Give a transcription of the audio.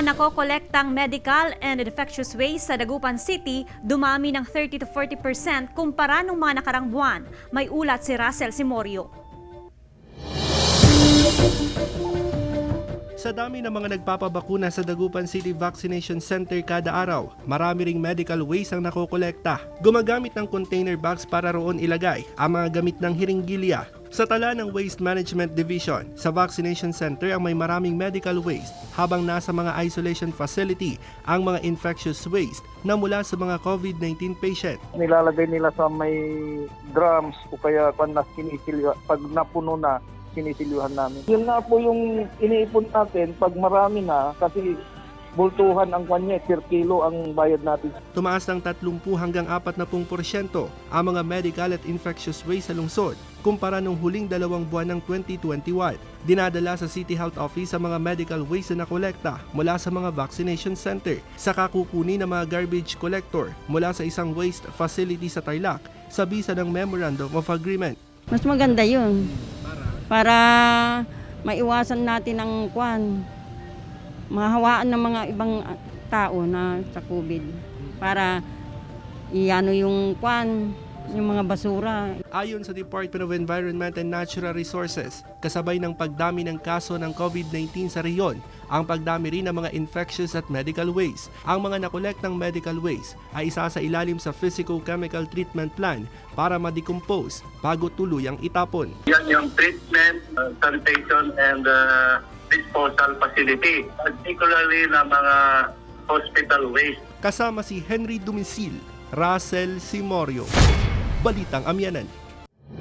mga nakokolektang medical and infectious waste sa Dagupan City dumami ng 30 to 40% kumpara nung mga nakarang buwan. May ulat si Russell Simorio. Sa dami ng mga nagpapabakuna sa Dagupan City Vaccination Center kada araw, marami ring medical waste ang nakokolekta. Gumagamit ng container bags para roon ilagay ang mga gamit ng hiringgilya. Sa tala ng Waste Management Division, sa vaccination center ang may maraming medical waste, habang nasa mga isolation facility ang mga infectious waste na mula sa mga COVID-19 patient. Nilalagay nila sa may drums o kaya pag napuno na, sinisilyuhan namin. Yun nga po yung iniipon natin pag marami na kasi bultuhan ang kanya, per kilo ang bayad natin. Tumaas ng 30 hanggang 40% ang mga medical at infectious waste sa lungsod kumpara nung huling 2 buwan ng 2021. Dinadala sa City Health Office ang mga medical waste na nakolekta mula sa mga vaccination center. Saka kukunin ng mga garbage collector mula sa isang waste facility sa Tarlac sa bisa ng Memorandum of Agreement. Mas maganda yun. Para maiwasan natin ang mahawaan ng mga ibang tao na sa COVID. Para iano yung mga basura. Ayon sa Department of Environment and Natural Resources, kasabay ng pagdami ng kaso ng COVID-19 sa rehiyon, ang pagdami rin ng mga infectious at medical waste. Ang mga nakolektang medical waste ay isa sa ilalim sa Physico-Chemical Treatment Plan para ma-decompose bago tuluyang itapon. Yan yung treatment, sanitation and disposal facility, particularly na mga hospital waste. Kasama si Henry Dumisil, Russell Simorio, Balitang Amyanan.